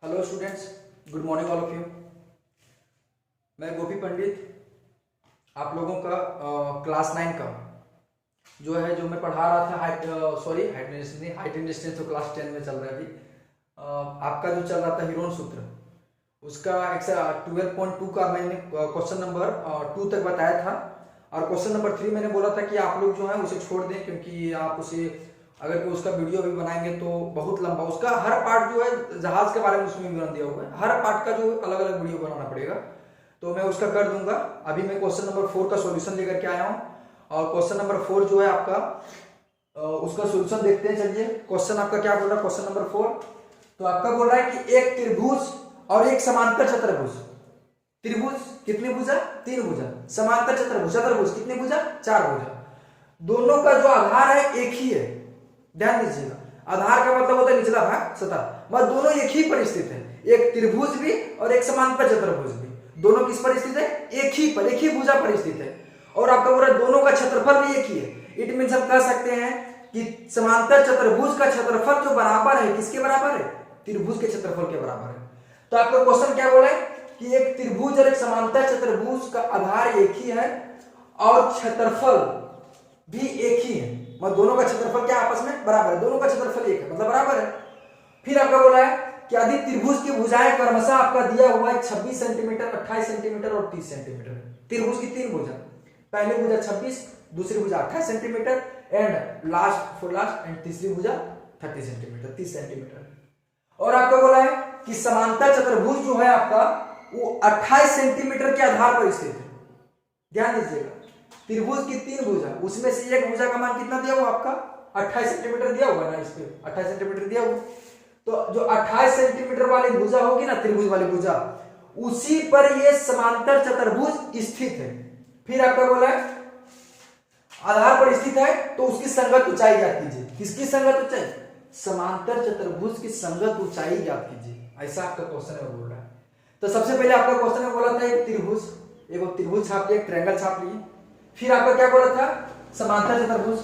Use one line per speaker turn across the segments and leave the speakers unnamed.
Hello students, good morning all of you. मैं गोपी पंडित आप लोगों का क्लास 9 का जो मैं पढ़ा रहा था हाइट एंड डिस्टेंस तो क्लास 10 में चल रहा है अभी। आपका जो चल रहा था हिरोन सूत्र, उसका 12.2 का मैंने क्वेश्चन नंबर 2 तक बताया था और क्वेश्चन नंबर 3 मैंने बोला था कि आप लोग जो है उसे छोड़ दें, क्योंकि आप उसे अगर कोई उसका वीडियो भी बनाएंगे तो बहुत लंबा, उसका हर पार्ट जो है जहाज के बारे में उसमें विवरण दिया हुआ है, हर पार्ट का जो अलग अलग वीडियो बनाना पड़ेगा, तो मैं उसका कर दूंगा। अभी मैं क्वेश्चन नंबर 4 का सॉल्यूशन लेकर के आया हूं और क्वेश्चन नंबर 4 जो है आपका उसका सॉल्यूशन देखते हैं। चलिए, क्वेश्चन आपका क्या बोल रहा है, क्वेश्चन नंबर 4 तो आपका बोल रहा है कि एक त्रिभुज और एक समांतर चतुर्भुज। त्रिभुज कितनी भुजा? 3 भुजा। समांतर चतुर्भुज कितनी भुजा? 4 भुजा। दोनों का जो आधार है एक ही है, ध्यान दीजिएगा। आधार का मतलब होता है निचला भाग, सतह, मतलब दोनों एक ही पर स्थित है। एक त्रिभुज भी और एक समांतर चतुर्भुज भी, दोनों किस पर स्थित है? एक ही भुजा पर स्थित है। और आपका बोला दोनों का क्षेत्रफल भी एक ही है। इट मींस हम कह सकते हैं कि समांतर चतुर्भुज का क्षेत्रफल जो बराबर है, किसके बराबर है? त्रिभुज के क्षेत्रफल के बराबर है। तो आपका क्वेश्चन क्या बोला है कि एक त्रिभुज और एक समांतर चतुर्भुज का आधार एक ही है और क्षेत्रफल भी एक ही है, मतलब दोनों का क्षेत्रफल क्या आपस में बराबर है, दोनों का क्षेत्रफल एक है, मतलब बराबर है। फिर आपका बोला है कि यदि त्रिभुज की भुजाएं क्रमशः आपका दिया हुआ है 26 सेंटीमीटर, 28 सेंटीमीटर और 30 सेंटीमीटर। त्रिभुज की 3 भुजा, पहली भुजा 26, दूसरी भुजा 28 सेंटीमीटर एंड लास्ट एंड तीसरी भुजा 30 सेंटीमीटर, 30 सेंटीमीटर। और आपका बोला है कि समांतर चतुर्भुज जो है आपका वो 28 सेंटीमीटर के आधार पर स्थित है। ध्यान दीजिएगा, त्रिभुज की 3 भुजा, उसमें से एक भुजा का मान कितना दिया हुआ आपका? 28 सेंटीमीटर दिया हुआ ना, इस पे 28 सेंटीमीटर दिया हुआ। तो जो 28 सेंटीमीटर वाली भुजा होगी ना, त्रिभुज वाली भुजा, उसी पर ये समांतर चतुर्भुज स्थित है। फिर आपका बोला है आधार पर स्थित है तो उसकी संगत ऊंचाई ज्ञात कीजिए। किसकी संगत ऊंचाई? समांतर चतुर्भुज की संगत ऊंचाई ज्ञात कीजिए, ऐसा आपका क्वेश्चन है बोल रहा है। तो सबसे पहले आपका क्वेश्चन में बोला था एक त्रिभुज छाप लिए, एक ट्रायंगल छाप लिए। फिर आपका क्या बोला था? समांतर चतुर्भुज।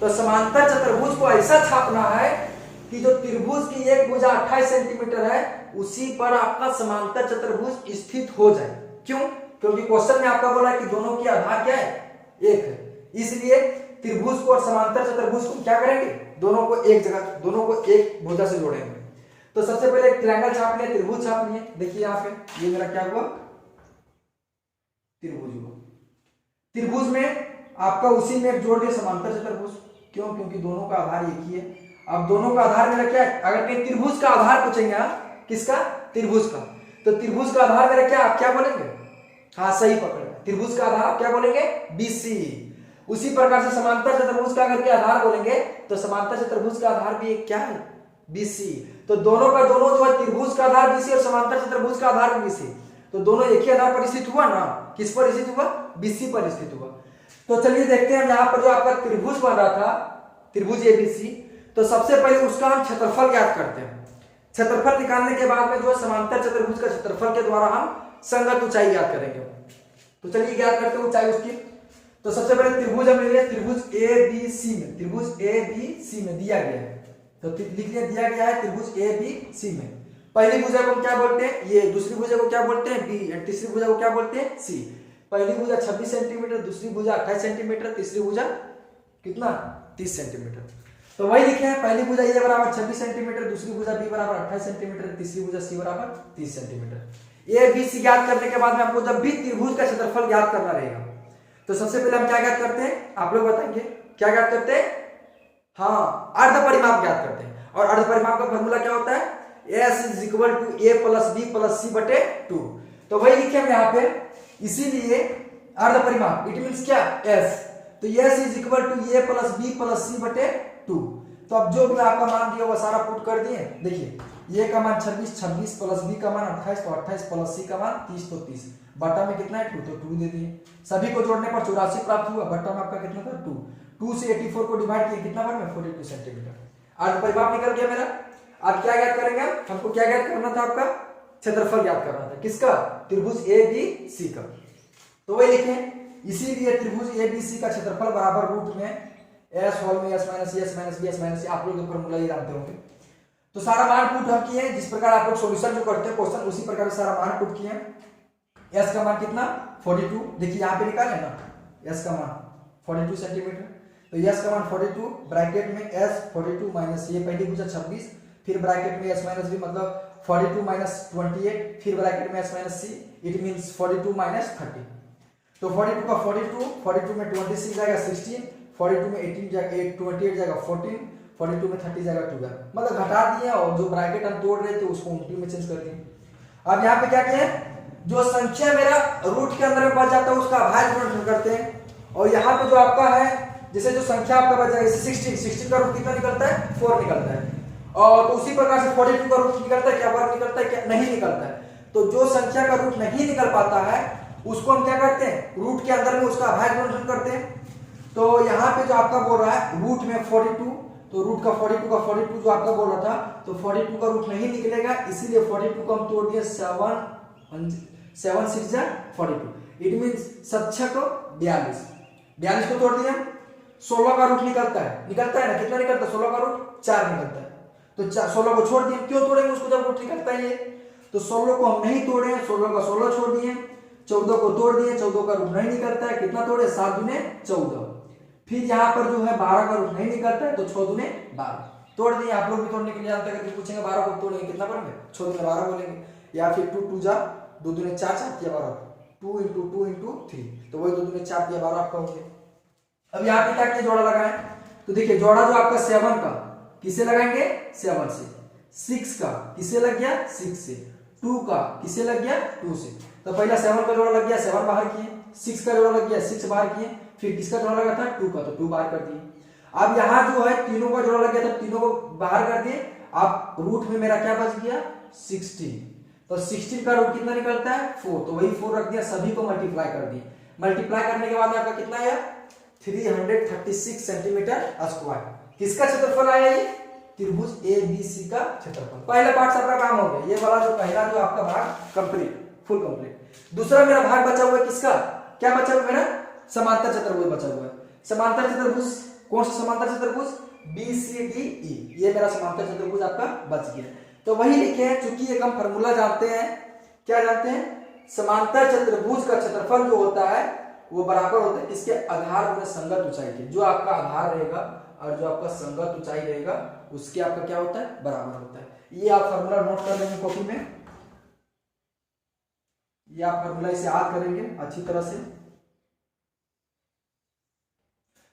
तो समांतर चतुर्भुज को ऐसा छापना है कि जो त्रिभुज की एक भुजा 28 सेंटीमीटर है उसी पर आपका समांतर चतुर्भुज स्थित हो जाए। क्यों? क्योंकि क्वेश्चन में आपका बोला है कि दोनों की आधार क्या है? एक है। इसलिए त्रिभुज को और समांतर चतुर्भुज को क्या करेंगे? दोनों को एक जगह, दोनों को एक भुजा से जोड़ेंगे। तो सबसे पहले एक ट्रायंगल छाप लिए, त्रिभुज छाप लिए। देखिए यहाँ पे ये मेरा क्या हुआ? त्रिभुज हुआ। त्रिभुज में आपका उसी में जोड़ दिया समांतर चतुर्भुज। क्यों? क्योंकि दोनों का आधार एक ही है। अब दोनों का आधार मेरा क्या है? अगर कहीं त्रिभुज का आधार पूछेंगे, किसका? त्रिभुज का, तो त्रिभुज का आधार मेरा क्या? आप क्या बोलेंगे? हाँ, सही पकड़े, त्रिभुज का आधार क्या बोलेंगे? BC। उसी प्रकार से समांतर चतुर्भुज का अगर आधार बोलेंगे तो समांतर चतुर्भुज का आधार भी एक क्या है? BC। तो दोनों का दोनों जो है, त्रिभुज का आधार BC और समांतर चतुर्भुज का आधार भी BC, तो दोनों एक ही आधार पर स्थित हुआ ना। किस पर स्थित हुआ? BC पर स्थित हुआ। तो चलिए देखते हैं यहाँ पर जो आपका त्रिभुज बन रहा था, त्रिभुज ABC, तो सबसे पहले उसका हम क्षेत्रफल ज्ञात करते हैं। क्षेत्रफल निकालने के बाद में जो है समांतर चतुर्भुज का क्षेत्रफल के द्वारा हम संगत ऊंचाई ज्ञात करेंगे। तो चलिए ज्ञात करते हैं ऊंचाई उसकी। तो सबसे पहले त्रिभुज हम ले लिया, त्रिभुज ABC में, त्रिभुज ABC में दिया गया है, तो लिख लिया, दिया गया है त्रिभुज ABC में। पहली भुजा को क्या बोलते हैं? ये। दूसरी भुजा को क्या बोलते हैं? B। और तीसरी भुजा को क्या बोलते हैं? C। पहली भुजा 26 सेंटीमीटर, दूसरी भुजा 28 सेंटीमीटर, तीसरी भुजा कितना? 30 सेंटीमीटर। तो वही लिखे हैं, पहली भुजा ये बराबर 26 सेंटीमीटर, दूसरी भुजा B बराबर 28 सेंटीमीटर, तीसरी भुजा C बराबर 30 सेंटीमीटर। ABC ज्ञात करने के बाद में आपको जब भी त्रिभुज का क्षेत्रफल ज्ञात करना रहेगा तो सबसे पहले हम क्या ज्ञात करते हैं? आप लोग बताएंगे क्या ज्ञात करते हैं? हाँ, अर्ध परिमाप ज्ञात करते हैं। और अर्ध परिमाप का फॉर्मूला क्या होता है? S = A + B + C/2। तो वही लिखे हम यहाँ पे, इसीलिए अर्ध परिमाप इट मींस क्या? S। तो S = A + B + C/2। तो अब जो भी आपका मान दिया वो सारा पुट कर दिए। देखिए, ये का मान 26, 26 + B का मान 28, तो 28 + C का मान 30, तो 30 बटा में कितना है? 2, तो 2 दे दिए। सभी को जोड़ने पर 84 प्राप्त हुआ, बटा में आपका कितना था? 2। 2 से 84 को डिवाइड किया, कितना बार में? 42 सेंटीमीटर। अर्ध परिमाप निकल गया मेरा। अब क्या ज्ञात करेंगे? हमको क्या ज्ञात करना था? आपका क्षेत्रफल ज्ञात करना था। किसका? त्रिभुज ABC का। तो वही लिखे, इसीलिए त्रिभुज ABC का क्षेत्रफल बराबर रूट में S होल में S - B S - C, आप लोग फॉर्मूला ये जानते होंगे। तो सारा मान पुट हम किए, जिस प्रकार आप लोग सॉल्यूशन जो करते हैं क्वेश्चन उसी प्रकार सारा मान पुट किए। एस का मान कितना 42, देखिए यहाँ पे निकाले ना एस का मान 42 सेंटीमीटर, तो एस का मान 42 ब्रैकेट में एस 42 माइनस ये पहले पूछा 26, फिर ब्रैकेट में एस माइनस बी मतलब 42 माइनस 28, फिर ब्रैकेट में S minus C, it means 42 minus 30। तो 42 का 42 में 26 जाएगा 16, 42 में 18 जाएगा 28 जाएगा 14, 42 में 30 जाएगा 12, मतलब घटा दिए और जो ब्रैकेट हम तोड़ रहे थे उसको उल्टी में चेंज कर दिए। अब यहाँ पे क्या किए, जो संख्या मेरा रूट के अंदर में बच जाता है उसका अभाज्य गुणनफल करते हैं, और यहाँ पे जो आपका है जैसे जो संख्या आपका बच जाएगा 16 का रूट कितना निकलता है 4 निकलता है, और तो उसी प्रकार से 42 का रूट निकलता है क्या, वर्ग निकलता है क्या, नहीं निकलता है। तो जो संख्या का रूट नहीं निकल पाता है उसको हम क्या करते हैं, रूट के अंदर में उसका अभाज्य गुणनफल करते हैं। तो यहाँ पे जो आपका बोल रहा है रूट में 42, तो रूट का 42 जो आपका बोल रहा था, तो 42 का रूट नहीं निकलेगा, इसीलिए 42 को हम तोड़ दिए 7 6 42, इट मींस 7 को 42 को तोड़ दिए। 16 का रूट निकलता है ना, कितना निकलता है 16 का रूट 4 निकलता है, तो 16 को छोड़ दिए, क्यों तोड़ेंगे उसको जब रूट निकलता है ये, तो 16 को हम नहीं तोड़े, 16 का 16 छोड़ दिए, 14 को तोड़ दिए, 14 का रूट नहीं निकलता है, कितना तोड़े 7 दूने 14, फिर यहाँ पर जो है 12 का रूट नहीं निकलता है तो 6 दूने 12 तोड़ दिए। आप लोग भी तोड़ने के लिए जानते हैं, पूछेंगे 12 को तोड़ेंगे कितना पढ़ेंगे 6 दूने 12 बोलेंगे, या फिर 2 जा 2 दूने 4 4 किया 12, 2 इंटू 2 इंटू 3, तो वही 2 दूने 4 किया 12 आपका हो गया। अब यहाँ पे क्या किया, जोड़ा लगाए, तो देखिए जोड़ा जो आपका 7 का किसे लगाएंगे 7 से, 6 का किसे लग गया 6 से, 2 का किसे लग गया 2 से, तो पहला 7 का जोड़ा लग गया 7 बाहर किए, 6 का जोड़ा लग गया 6 बाहर किए, फिर किसका जोड़ा लगा था 2 का, तो 2 बाहर कर दिए। अब यहाँ जो है तीनों का जोड़ा लग गया था, तीनों को बाहर कर दिए, अब रूट में मेरा क्या बच गया 16, तो 16 का रूट कितना निकलता है 4, तो वही 4 रख दिया, सभी को मल्टीप्लाई कर दिए, मल्टीप्लाई करने के बाद आपका कितना आया 336 सेंटीमीटर स्क्वायर। किसका क्षेत्रफल आया ये, त्रिभुज ABC का क्षेत्रफल। पहला पार्ट आपका काम हो गया, ये वाला जो पहला जो आपका भाग कंप्लीट, फुल कंप्लीट। दूसरा मेरा भाग बचा हुआ है किसका, क्या बचा हुआ मेरा समांतर चतुर्भुज बचा हुआ है। समांतर चतुर्भुज कौन सा समांतर चतुर्भुज BCDE, ये मेरा समांतर चतुर्भुज आपका बच गया। तो वही लिखे हैं, चूंकि एक हम फॉर्मूला जानते हैं, क्या जानते हैं, समांतर चतुर्भुज का क्षेत्रफल जो होता है वो बराबर होता है किसके, आधार गुणे संगत ऊंचाई के। जो आपका आधार रहेगा और जो आपका संगत ऊंचाई रहेगा उसके आपका क्या होता है बराबर होता है। ये आप फॉर्मूला नोट कर लेंगे कॉपी में, ये आप फॉर्मूला इसे याद करेंगे अच्छी तरह से।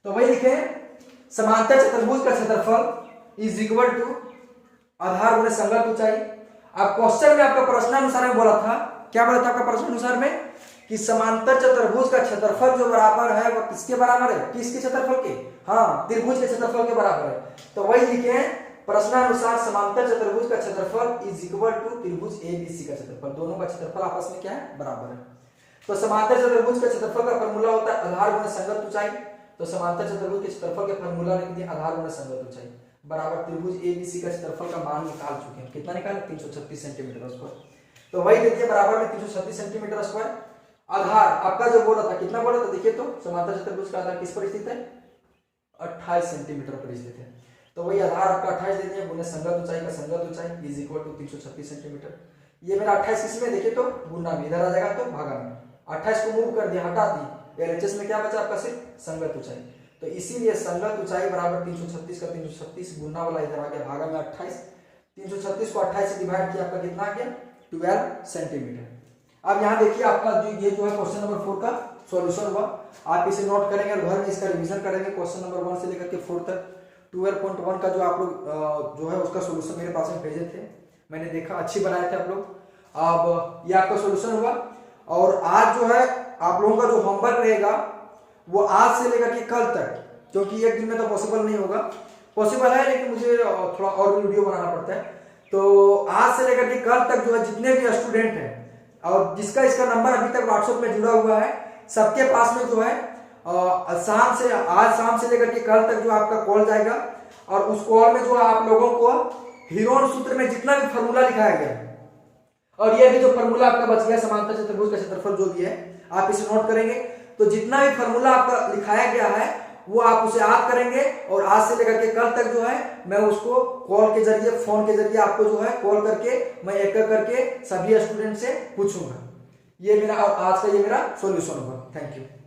तो वही लिखे समांतर चतुर्भुज का क्षेत्रफल इज इक्वल टू आधार गुणे संगत ऊंचाई। अब क्वेश्चन में आपका प्रश्नानुसार में बोला था, क्या बोला था आपका प्रश्नानुसार में कि समांतर चतुर्भुज का क्षेत्रफल जो बराबर है वो किसके बराबर है, किसके क्षेत्रफल के, हाँ त्रिभुज के क्षेत्रफल के बराबर है। तो वही लिखे प्रश्नानुसार समांतर चतुर्भुज का क्षेत्रफल इज इक्वल टू त्रिभुज ABC का क्षेत्रफल, दोनों का क्षेत्रफल आपस में क्या है बराबर है। तो समांतर चतुर्भुज का क्षेत्रफल का फॉर्मूला होता है आधार गुणे संगत ऊंचाई, तो समांतर चतुर्भुज के क्षेत्रफल के फॉर्मूला लिख दिया आधार गुणे संगत ऊंचाई बराबर त्रिभुज ABC का क्षेत्रफल का मान निकाल चुके हैं, कितना निकाला 336 सेंटीमीटर स्क्वायर। तो वही देखिए बराबर में 336 सेंटीमीटर स्क्वायर। आधार आपका जो बोला था कितना बोला था, देखिए तो समांतर चतुर्भुज का आधार किस पर स्थित है 28 सेंटीमीटर पर स्थित है। तो वही आधार आपका 28 दे दिया गुना संगत ऊंचाई का संगत ऊंचाई इज इक्वल टू 336 सेंटीमीटर। ये मेरा 28 इसमें देखिए तो गुना में इधर आ जाएगा तो भागा में 28 को मूव कर दिया हटा दी, LHS में क्या बचा आपका सिर्फ संगत ऊंचाई। तो इसीलिए संगत ऊंचाई बराबर 336 का 336 गुना वाला इधर आ गया भागा में 28, 336 को 28 से डिवाइड किया आपका कितना आ गया 12 सेंटीमीटर। अब यहाँ देखिए आपका जो ये जो है क्वेश्चन नंबर 4 का सॉल्यूशन हुआ, आप इसे नोट करेंगे और घर में इसका रिवीजन करेंगे क्वेश्चन नंबर 1 से लेकर के 4 तक। 12.1 का जो आप लोग जो है उसका सॉल्यूशन मेरे पास में भेजे थे, मैंने देखा अच्छी बनाए थे आप लोग। अब ये आपका सॉल्यूशन हुआ और आज जो है आप लोगों का जो होमवर्क रहेगा वो आज से लेकर के कल तक, क्योंकि एक दिन में तो पॉसिबल नहीं होगा, पॉसिबल है लेकिन मुझे थोड़ा और वीडियो बनाना पड़ता है। तो आज से लेकर के कल तक जो है जितने भी स्टूडेंट हैं और जिसका इसका नंबर अभी तक व्हाट्सएप में जुड़ा हुआ है सबके पास में जो है आज शाम से लेकर के कल तक जो आपका कॉल जाएगा और उस कॉल में जो आप लोगों को हीरोन सूत्र में जितना भी फॉर्मूला लिखाया गया है और ये भी जो फॉर्मूला आपका बच गया समांतर चतुर्भुज का क्षेत्रफल जो भी है आप इसे नोट करेंगे। तो जितना भी फॉर्मूला आपका लिखाया गया है वो आप उसे आज करेंगे और आज से लेकर के कल तक जो है मैं उसको कॉल के जरिए, फोन के जरिए आपको जो है कॉल करके मैं एक एक करके सभी स्टूडेंट से पूछूंगा। ये मेरा आज का ये मेरा सॉल्यूशन होगा। Thank you.